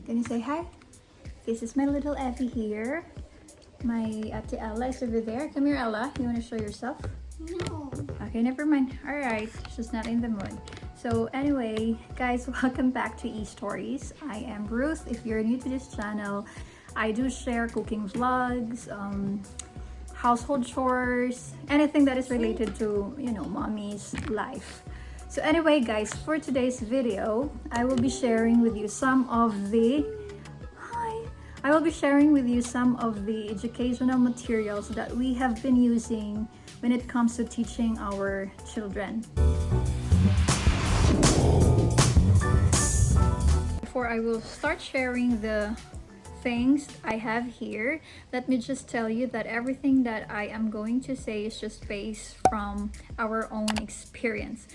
Can you say hi? This is my little Effie here. My Ate Ella is over there. Come here, Ella. You want to show yourself? No. Okay, never mind. Alright, she's not in the mood. So anyway, guys, welcome back to E-Stories. I am Ruth. If you're new to this channel, I do share cooking vlogs, household chores, anything that is related to, you know, mommy's life. So anyway, guys, for today's video, I will be sharing with you some of the educational materials that we have been using when it comes to teaching our children. Before I will start sharing the things I have here, let me just tell you that everything that I am going to say is just based from our own experience.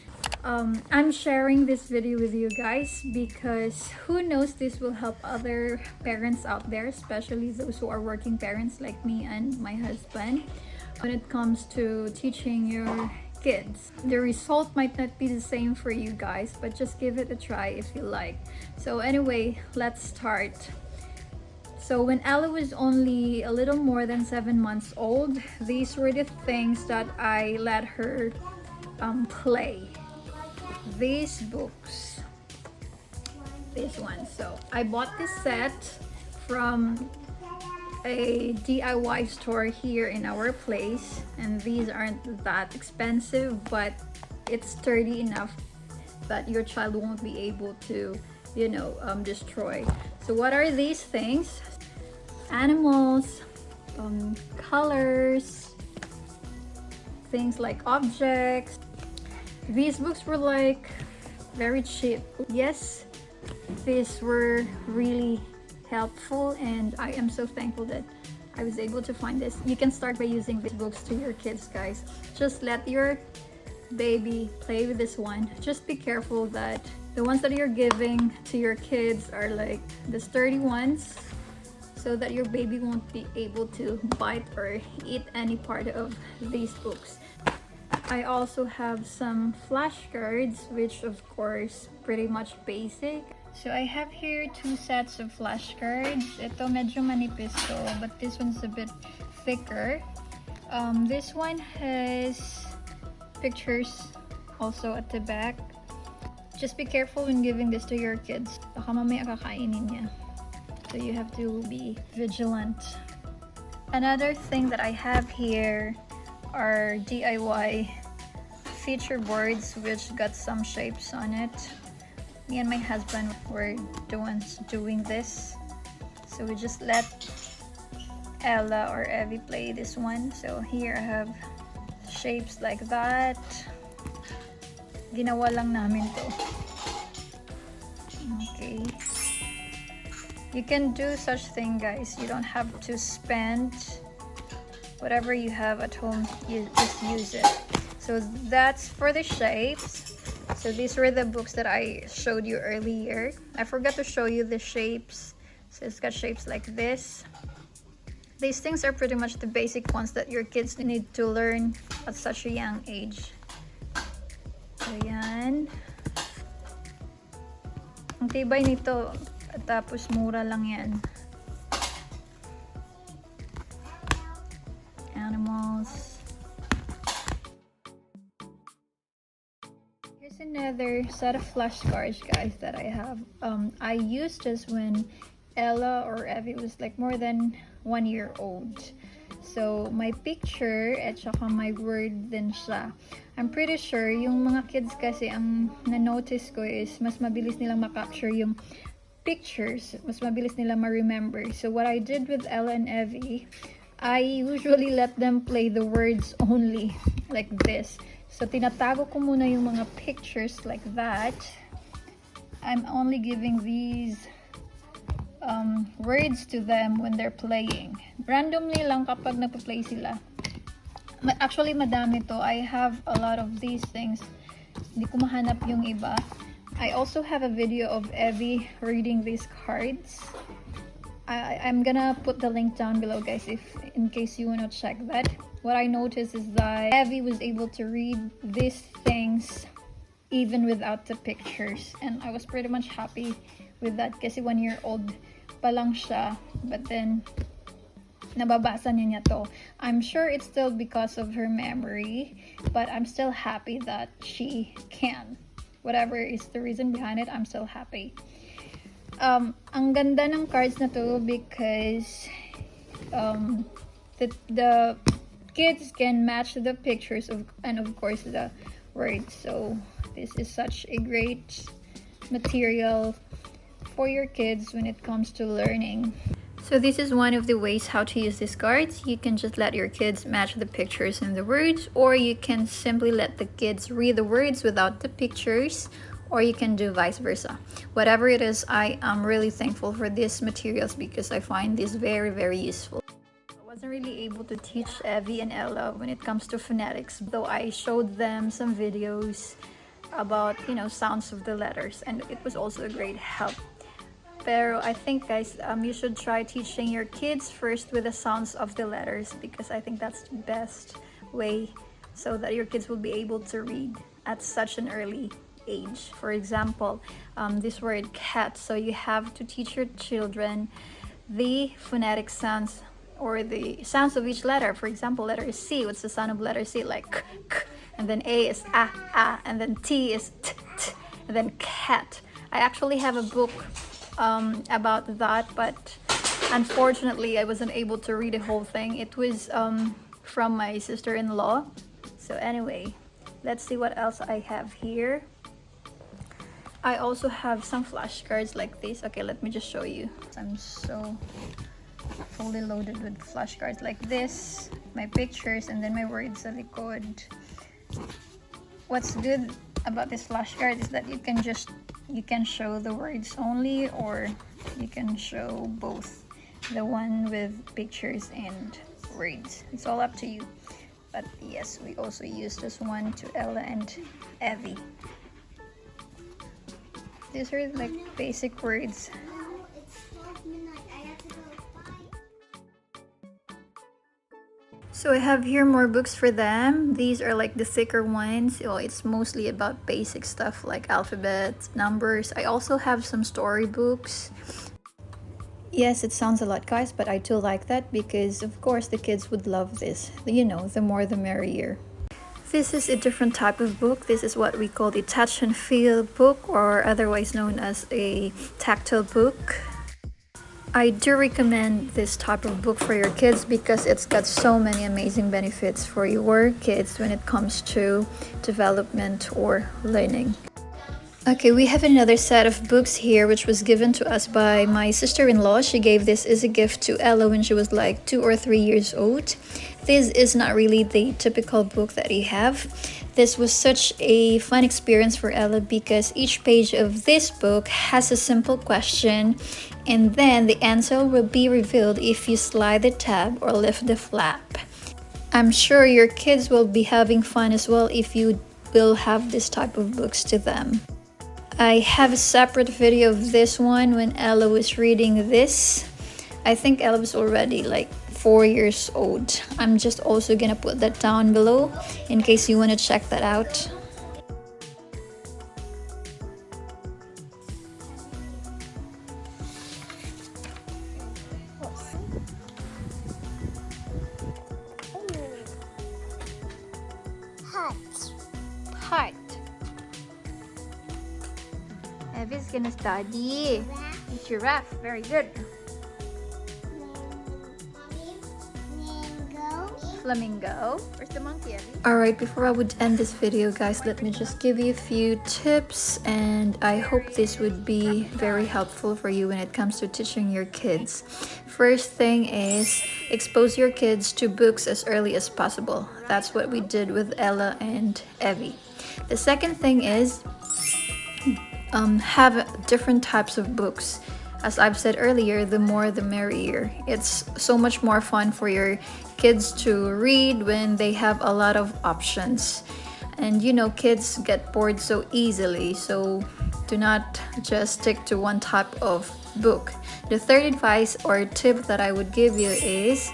I'm sharing this video with you guys because who knows, this will help other parents out there, especially those who are working parents like me and my husband, when it comes to teaching your kids. The result might not be the same for you guys, but just give it a try if you like. So anyway, let's start. So when Ella was only a little more than 7 months old, these were the things that I let her play. These books, this one. So I bought this set from a DIY store here in our place, and these aren't that expensive, but it's sturdy enough that your child won't be able to, you know, destroy. So what are these things? Animals, colors, things like objects. These books were like very cheap. Yes, these were really helpful, and I am so thankful that I was able to find this. You can start by using these books to your kids, guys. Just let your baby play with this one. Just be careful that the ones that you're giving to your kids are like the sturdy ones, so that your baby won't be able to bite or eat any part of these books. I also have some flashcards, which of course pretty much basic. So I have here 2 sets of flashcards. Ito medyo manipis to, but this one's a bit thicker. This one has pictures also at the back. Just be careful when giving this to your kids. Baka mamaya kakainin niya. So you have to be vigilant. Another thing that I have here are DIY feature boards, which got some shapes on it. Me and my husband were the ones doing this. So we just let Ella or Evie play this one. So here I have shapes like that. Ginawa lang namin to. Okay. You can do such thing, guys. You don't have to spend whatever you have at home. You just use it. So that's for the shapes. So these were the books that I showed you earlier. I forgot to show you the shapes. So it's got shapes like this. These things are pretty much the basic ones that your kids need to learn at such a young age. So yan. Ang tibay nito. Tapos mura lang yan. Animals. Here's another set of flashcards, guys, that I have. I used this when Ella or Evie was like more than 1 year old. So my picture at saka my word din siya. I'm pretty sure yung mga kids kasi ang na-notice ko is mas mabilis nilang ma-capture yung pictures, mas mabilis nila ma-remember. So what I did with Ella and Evie, I usually let them play the words only, like this. So tinatago ko muna yung mga pictures like that. I'm only giving these words to them when they're playing. Randomly lang kapag nagpa-play sila. Actually, madami to. I have a lot of these things. Hindi ko mahanap yung iba. I also have a video of Evie reading these cards. I'm gonna put the link down below, guys, if in case you want to check that. What I noticed is that Evie was able to read these things even without the pictures, and I was pretty much happy with that kasi 1-year-old pa lang siya, but then nababasa niya to. I'm sure it's still because of her memory, but I'm still happy that she can. Whatever is the reason behind it, I'm still happy. Ang ganda ng cards na to because the kids can match the pictures and of course the words. So this is such a great material for your kids when it comes to learning. So this is one of the ways how to use these cards. You can just let your kids match the pictures and the words, or you can simply let the kids read the words without the pictures, or you can do vice versa. Whatever it is, I am really thankful for these materials because I find this very, very useful. I wasn't really able to teach Evie and Ella when it comes to phonetics, though I showed them some videos about, sounds of the letters, and it was also a great help. Pero I think, guys, you should try teaching your kids first with the sounds of the letters, because I think that's the best way so that your kids will be able to read at such an early age. For example, this word cat, so you have to teach your children the phonetic sounds or the sounds of each letter. For example, letter C, what's the sound of letter C? Like k, k, and then A is a, and then T is t, t, and then cat. I actually have a book about that, but unfortunately I wasn't able to read the whole thing. It was from my sister-in-law. So anyway, let's see what else I have here. I also have some flashcards like this. Okay, let me just show you. I'm so fully loaded with flashcards like this, my pictures, and then my words sa likod. What's good about this flashcard is that you can show the words only, or you can show both, the one with pictures and words. It's all up to you. But yes, we also use this one to Ella and Evie. These are like basic words. So I have here more books for them. These are like the thicker ones. Well, it's mostly about basic stuff like alphabets, numbers. I also have some storybooks. Yes, it sounds a lot, guys, but I do like that because of course the kids would love this. The more the merrier. This is a different type of book. This is what we call the touch and feel book, or otherwise known as a tactile book. I do recommend this type of book for your kids because it's got so many amazing benefits for your kids when it comes to development or learning. Okay, we have another set of books here which was given to us by my sister-in-law. She gave this as a gift to Ella when she was like 2 or 3 years old. This is not really the typical book that you have. This was such a fun experience for Ella because each page of this book has a simple question, and then the answer will be revealed if you slide the tab or lift the flap. I'm sure your kids will be having fun as well if you will have this type of books to them. I have a separate video of this one when Ella was reading this. I think Ella was already like 4 years old. I'm just also gonna put that down below in case you want to check that out. Heart. Evie's gonna study. Giraffe. Very good. Flamingo. Where's the monkey, Evie? Alright, before I would end this video, guys, let me just give you a few tips, and I hope this would be very helpful for you when it comes to teaching your kids. First thing is expose your kids to books as early as possible. That's what we did with Ella and Evie. The second thing is have different types of books. As I've said earlier, the more the merrier. It's so much more fun for your kids to read when they have a lot of options. And kids get bored so easily, so do not just stick to one type of book. The third advice or tip that I would give you is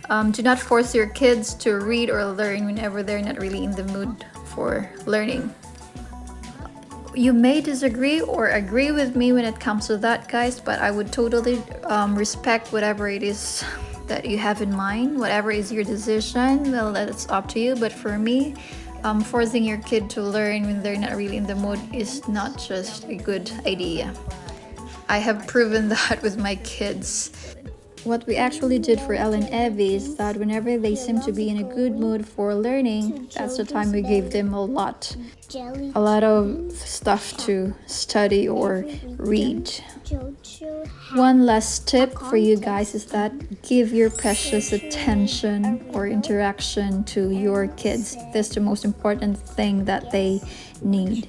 do not force your kids to read or learn whenever they're not really in the mood for learning. You may disagree or agree with me when it comes to that, guys, but I would totally respect whatever it is that you have in mind. Whatever is your decision, well, that's up to you. But for me, forcing your kid to learn when they're not really in the mood is not just a good idea. I have proven that with my kids. What we actually did for Elle and Evie is that whenever they seem to be in a good mood for learning, that's the time we gave them a lot of stuff to study or read. One last tip for you guys is that give your precious attention or interaction to your kids. That's the most important thing that they need.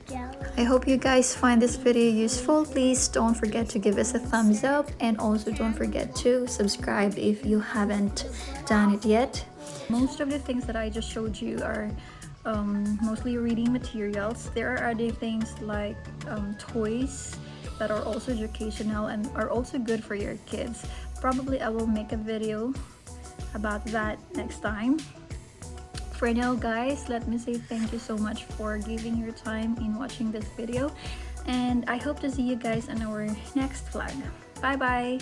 I hope you guys find this video useful. Please don't forget to give us a thumbs up, and also don't forget to subscribe if you haven't done it yet. Most of the things that I just showed you are mostly reading materials. There are other things like toys that are also educational and are also good for your kids. Probably I will make a video about that next time. For now, guys, let me say thank you so much for giving your time in watching this video, and I hope to see you guys in our next vlog. Bye bye.